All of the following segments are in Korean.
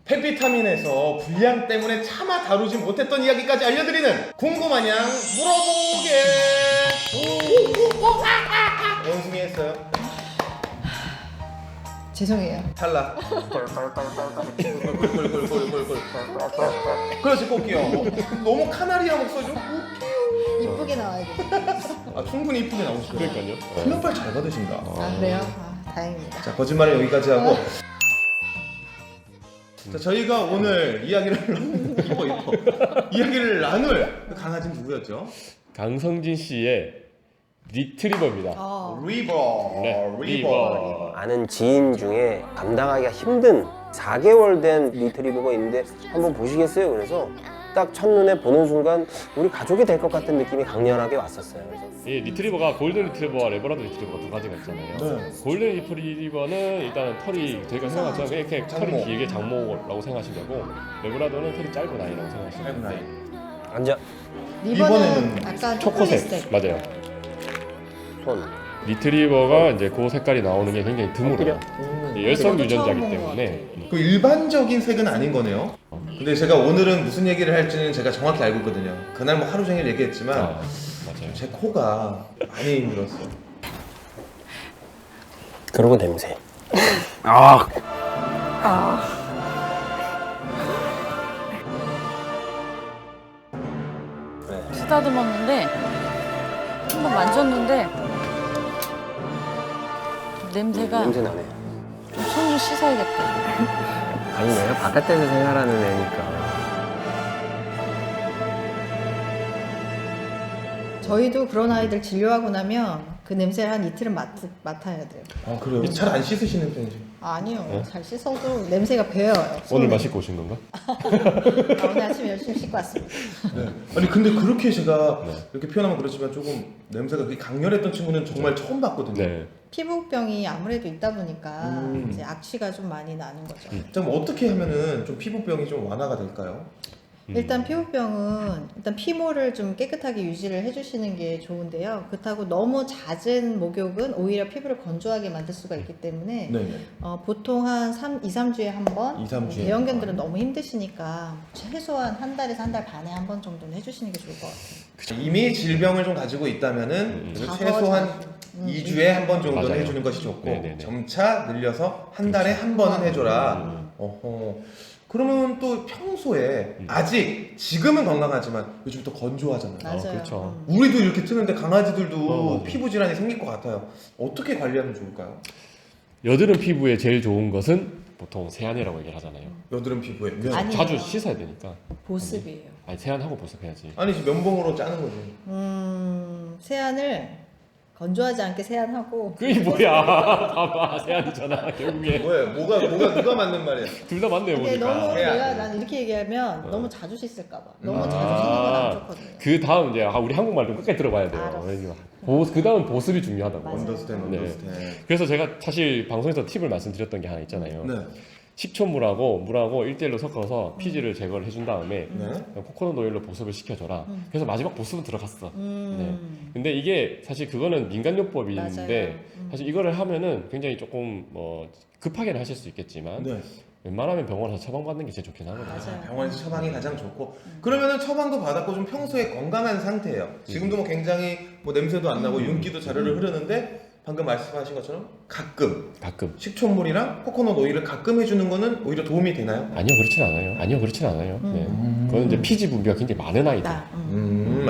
해피타민에서 불량 때문에 차마 다루지 못했던 이야기까지 알려드리는 궁금하냥 물어보게. 원숭이 했어요. 죄송해요. 탈락. 그렇지, 꽃기요. 너무 카나리아 목소리죠? 이쁘게 나와야 돼. 아, 충분히 이쁘게 나오시죠. 그러니까요. 훈련빨 잘 받으신다. 아 그래요? 아 다행입니다. 자, 거짓말은 여기까지 하고. 자, 저희가 오늘 이야기를 나눌 그 강아지는 누구였죠? 강성진 씨의 리트리버입니다. 리버. 네, 리버. 아는 지인 중에 감당하기가 힘든 4개월 된 리트리버가 있는데 한번 보시겠어요? 그래서 딱 첫눈에 보는 순간 우리 가족이 될 것 같은 느낌이 강렬하게 왔었어요. 그래서 이 리트리버가 골든 리트리버와 레버라도 리트리버가 두 가지가 있잖아요. 네. 골든 리트리버는 일단은 털이 저희가 생각하면 이렇게 장모. 털이 길게 장모라고 생각하시면 되고, 레버라도는 털이 짧은 아이라고 생각하시면 짧은 아이. 앉아. 리버는 이번에는 약간 초코색. 초콜릿색. 맞아요. 손. 리트리버가 이제 그 색깔이 나오는 게 굉장히 드물어요. 열성 저도 유전자이기 처음 본것 때문에. 그 일반적인 색은 아닌 거네요. 근데 제가 오늘은 무슨 얘기를 할지는 제가 정확히 알고 있거든요. 그날 뭐 하루 종일 얘기했지만 아, 맞아요. 제 코가 많이 힘들었어요. 그러고 냄새. 아. 쓰다듬었는데 한번 만졌는데 냄새가 냄새 나네. 좀 손을 씻어야겠다. 아니 내가 바깥에서 생활하는 애니까. 저희도 그런 아이들 진료하고 나면 그 냄새를 한 이틀은 맡아야 돼요. 아, 그래요? 잘 안 씻으시는 편이죠? 아니요. 잘 씻어도 냄새가 배어요. 오늘 손에. 마시고 오신 건가? 오늘 아침 열심히 씻고 왔습니다. 네. 아니 근데 그렇게 제가 네. 이렇게 표현하면 그렇지만 조금 냄새가 그렇게 강렬했던 친구는 정말 처음 봤거든요. 네. 피부병이 아무래도 있다 보니까 음. 이제 악취가 좀 많이 나는 거죠. 자, 뭐 어떻게 하면은 좀 피부병이 좀 완화가 될까요? 일단 피부병은 일단 피모를 좀 깨끗하게 유지를 해주시는 게 좋은데요. 그렇다고 너무 잦은 목욕은 오히려 피부를 건조하게 만들 수가 있기 때문에 네. 보통 한 2, 3주에 한 번, 2, 3주에 대형견들은 너무 힘드시니까 최소한 한 달에서 한 달 반에 한 번 정도는 해주시는 게 좋을 것 같아요. 이미 질병을 좀 가지고 있다면은 최소한 2주에 한 번 정도는 맞아요. 해주는 것이 좋고 네네네. 점차 늘려서 한 달에 한 번은 해줘라. 어허. 그러면 또 평소에 아직 지금은 건강하지만 요즘 또 건조하잖아요. 맞아요. 그렇죠. 우리도 이렇게 트는데 강아지들도 맞아요. 피부 질환이 생길 것 같아요. 어떻게 관리하면 좋을까요? 여드름 피부에 제일 좋은 것은 보통 세안이라고 얘기를 하잖아요. 여드름 피부에 아니에요. 자주 씻어야 되니까. 보습이에요. 아니 세안하고 보습해야지. 아니 지금 면봉으로 짜는 거지. 세안을 건조하지 않게 세안하고 그게 뭐야? 봐봐 세안이잖아 결국에. 뭐가 누가 맞는 말이야? 둘 다 맞네요 근데 보니까. 너무 세안. 내가 난 이렇게 얘기하면 너무 자주 씻을까 봐. 너무 자주 씻는 건 안 좋거든요. 그 다음 이제 우리 한국말 좀 끝까지 들어봐야 돼요. 알았어. 그 다음 보습이 중요하다고. 맞아요. 언더스탠. 네. 그래서 제가 사실 방송에서 팁을 말씀드렸던 게 하나 있잖아요. 네. 식초물하고 물하고 1대1로 섞어서 피지를 제거를 해준 다음에 네. 코코넛 오일로 보습을 시켜줘라. 그래서 마지막 보습은 들어갔어. 네. 음. 근데 이게 사실 그거는 민간요법인데 맞아요. 사실 이거를 하면은 굉장히 조금 뭐 급하게는 하실 수 있겠지만 네. 웬만하면 병원에서 처방받는 게 제일 좋긴 하거든요. 맞아요. 병원에서 처방이 가장 좋고 그러면은 처방도 받았고 좀 평소에 건강한 상태예요. 지금도 뭐 굉장히 뭐 냄새도 안 나고 윤기도 자르르 흐르는데 방금 말씀하신 것처럼 가끔 식초물이랑 코코넛 오일을 가끔 해주는 거는 오히려 도움이 되나요? 아니요 그렇진 않아요. 네. 그거는 이제 피지 분비가 굉장히 많은 아이들.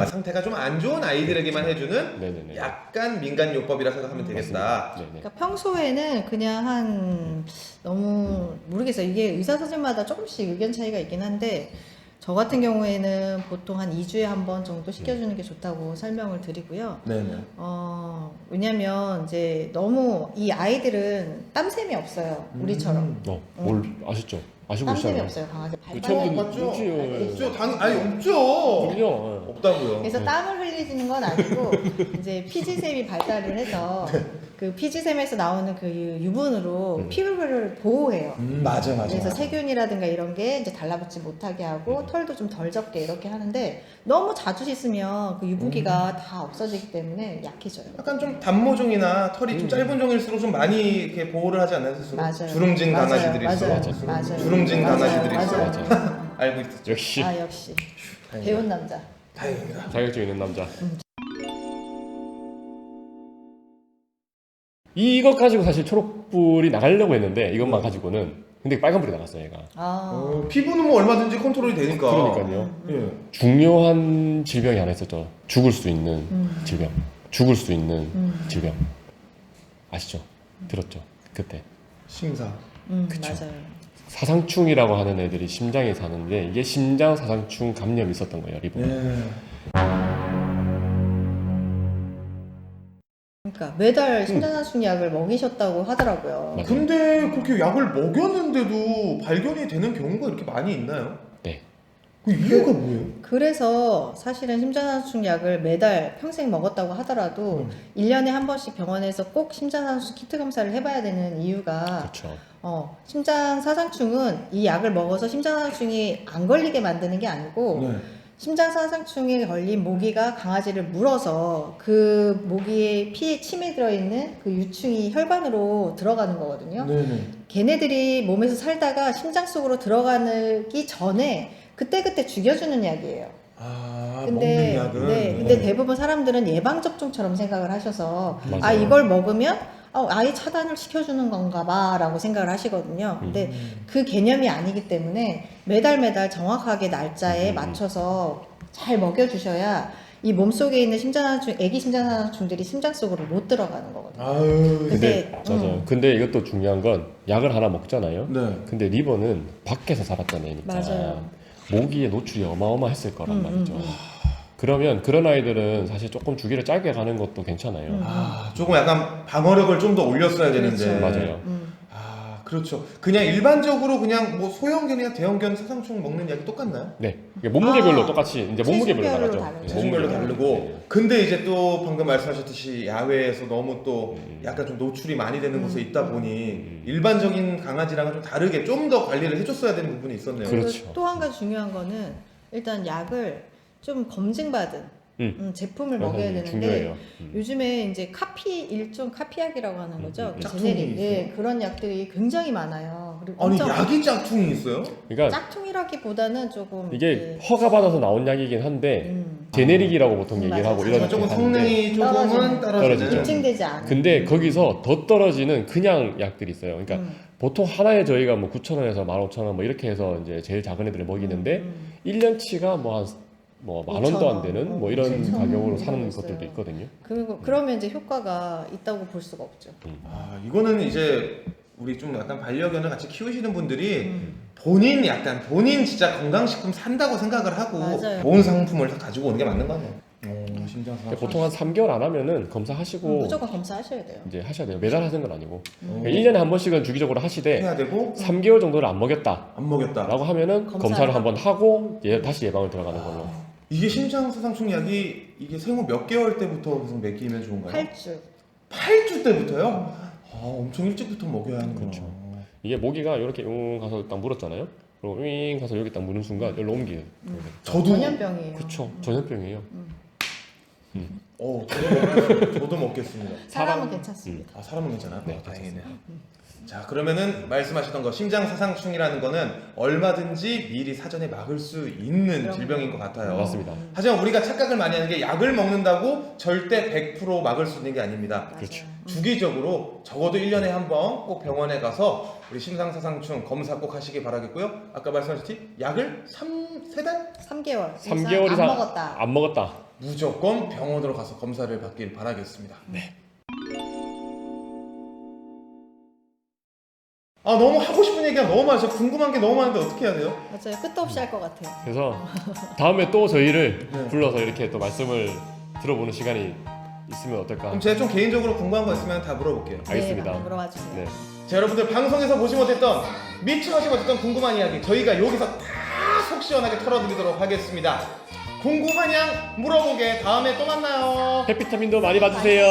상태가 좀 안 좋은 아이들에게만 해주는 네네네. 약간 민간 요법이라 생각하면 되겠다. 네네. 그러니까 평소에는 그냥 한 너무 모르겠어요. 이게 의사 선생님마다 조금씩 의견 차이가 있긴 한데 저 같은 경우에는 보통 한 2주에 한 번 정도 시켜주는 게 좋다고 설명을 드리고요. 네네. 왜냐면 이제 너무 이 아이들은 땀샘이 없어요. 우리처럼. 뭘 아셨죠? 아시고 땀샘이 있잖아요. 없어요. 강아지 처음 발바닥. 듣는- 없죠? 없지요. 없죠? 아니 없죠. 그럼요. 없다고요. 그래서 땀을 흘릴 팽팽해지는 건 아니고 이제 피지샘이 발달을 해서 그 피지샘에서 나오는 그 유분으로 피부를 보호해요. 맞아. 그래서 세균이라든가 이런 게 이제 달라붙지 못하게 하고 털도 좀 덜 적게 이렇게 하는데 너무 자주 씻으면 그 유분기가 다 없어지기 때문에 약해져요. 약간 좀 단모종이나 털이 좀 짧은 종일수록 좀 많이 이렇게 보호를 하지 않나요? 스스로? 맞아요. 주름진 맞아요. 강아지들이 맞아요. 있어요. 맞아요. 주름진 맞아요. 강아지들이 맞아요. 있어요. 알고 있었죠. 역시 아 역시 다행이다. 배운 남자. 다행입니다. 자격증 있는 남자. 이것 가지고 사실 초록불이 나가려고 했는데 이것만 가지고는 근데 빨간불이 나갔어요 얘가. 피부는 뭐 얼마든지 컨트롤이 되니까. 그러니까요. 예. 중요한 질병이 하나 있었죠. 죽을 수 있는 질병. 죽을 수 있는 질병. 아시죠? 들었죠? 그때. 심사. 그쵸. 맞아요. 사상충이라고 하는 애들이 심장에 사는데 이게 심장 사상충 감염이 있었던 거예요, 리버. 예. 그러니까 매달 심장사순 약을 먹이셨다고 하더라고요. 맞아요. 근데 그렇게 약을 먹였는데도 발견이 되는 경우가 이렇게 많이 있나요? 네. 그 이유가 뭐예요? 그래서 사실은 심장사순 약을 매달 평생 먹었다고 하더라도 1년에 한 번씩 병원에서 꼭 심장사순 키트 검사를 해봐야 되는 이유가 그렇죠. 심장사상충은 이 약을 먹어서 심장사상충이 안 걸리게 만드는 게 아니고 네. 심장사상충에 걸린 모기가 강아지를 물어서 그 모기의 피에 침에 들어있는 그 유충이 혈관으로 들어가는 거거든요. 네네. 걔네들이 몸에서 살다가 심장 속으로 들어가기 전에 그때그때 죽여주는 약이에요. 먹는 약은. 근데 대부분 사람들은 예방접종처럼 생각을 하셔서 맞아요. 이걸 먹으면 아예 차단을 시켜주는 건가 봐 라고 생각을 하시거든요. 근데 그 개념이 아니기 때문에 매달 정확하게 날짜에 맞춰서 잘 먹여주셔야 이 몸속에 있는 심장하중, 애기 심장하중들이 심장 속으로 못 들어가는 거거든요. 아유. 근데 맞아요. 근데 이것도 중요한 건 약을 하나 먹잖아요. 네. 근데 리버는 밖에서 살았던 애니까 맞아요. 모기의 노출이 어마어마했을 거란 말이죠. 그러면 그런 아이들은 사실 조금 주기를 짧게 가는 것도 괜찮아요. 조금 약간 방어력을 좀 더 올렸어야 되는데. 그렇죠. 맞아요. 그렇죠. 그냥 일반적으로 그냥 뭐 소형견이나 대형견 사상충 먹는 약이 똑같나요? 네. 이게 몸무게별로 똑같이 이제 몸무게별로 체중별로 나가죠. 다르죠. 체중별로 몸무게별로. 다르고. 네. 근데 이제 또 방금 말씀하셨듯이 야외에서 너무 또 약간 좀 노출이 많이 되는 곳에 있다 보니 일반적인 강아지랑은 좀 다르게 좀 더 관리를 해줬어야 되는 부분이 있었네요. 그렇죠. 또 한 가지 중요한 거는 일단 약을 좀 검증받은 제품을 맞아요. 먹여야 되는데 중요해요. 요즘에 이제 일종 카피약이라고 하는 거죠. 그 짝퉁이 제네릭. 있어요? 예, 그런 약들이 굉장히 많아요. 그리고 아니 엄청 약이 짝퉁이 있어요? 그러니까 짝퉁이라기보다는 조금 이게 예, 허가받아서 나온 약이긴 한데 제네릭이라고 보통 얘기를 맞아요. 하고 이런 조금 약들 하는데 성능이 조금은 떨어지죠. 입증되지 않은. 근데 거기서 더 떨어지는 그냥 약들이 있어요. 그러니까 보통 하나에 저희가 뭐 9,000원에서 15,000원 뭐 이렇게 해서 이제 제일 작은 애들을 먹이는데 1년치가 뭐 한 뭐 만 원도 안 되는 뭐 이런 7,000원 가격으로 이런 사는 거 있어요. 것들도 있거든요. 그러면 이제 효과가 있다고 볼 수가 없죠. 이거는 이제 우리 좀 약간 반려견을 같이 키우시는 분들이 본인 진짜 건강식품 산다고 생각을 하고 맞아요. 좋은 상품을 가지고 오는 게 맞는 거 아니에요? 심장 근데 보통 한 3개월 안 하면은 검사하시고 무조건 검사하셔야 돼요. 이제 하셔야 돼요. 매달 하는 건 아니고. 그러니까 1년에 한 번씩은 주기적으로 하시되 해야 되고 3개월 정도를 안 먹였다라고 안 먹였다. 하면은 검사를 검사를 한번 하고 다시 예방을 들어가는 걸로. 이게 심장 사상충 약이 이게 생후 몇 개월 때부터 계속 먹이면 좋은가요? 8주. 8주 때부터요? 엄청 일찍부터 먹여야 하는구나. 그렇죠. 이게 모기가 이렇게 가서 딱 물었잖아요. 그리고 가서 여기 딱 무는 순간 여기로 옮기는. 저도 전염병이에요. 그렇죠. 전염병이에요. 저도 먹겠습니다. 사람은 괜찮습니다. 사람은 괜찮아요? 네, 다행이네요. 자, 그러면은 말씀하셨던 거 심장 사상충이라는 거는 얼마든지 미리 사전에 막을 수 있는 그럼요. 질병인 것 같아요. 맞습니다. 하지만 우리가 착각을 많이 하는 게 약을 먹는다고 절대 100% 막을 수 있는 게 아닙니다. 그렇죠. 주기적으로 적어도 1년에 한 번 꼭 병원에 가서 우리 심장사상충 검사 꼭 하시기 바라겠고요. 아까 말씀하셨듯이 약을 3달? 3개월. 3개월 이상 안 먹었다. 무조건 병원으로 가서 검사를 받길 바라겠습니다. 네. 너무 하고 싶은 얘기가 너무 많아서 궁금한 게 너무 많은데 어떻게 해야 돼요? 맞아요. 끝도 없이 할 것 같아요. 그래서 다음에 또 저희를 네. 불러서 이렇게 또 말씀을 들어보는 시간이 있으면 어떨까? 그럼 제가 좀 개인적으로 궁금한 거 있으면 다 물어볼게요. 알겠습니다. 네, 물어봐 주세요. 네. 자, 여러분들 방송에서 보지 못했던 미처 하지 못했던 궁금한 이야기 저희가 여기서 다 속 시원하게 털어드리도록 하겠습니다. 궁금한 양 물어보게 다음에 또 만나요. 해피타민도 많이 받으세요.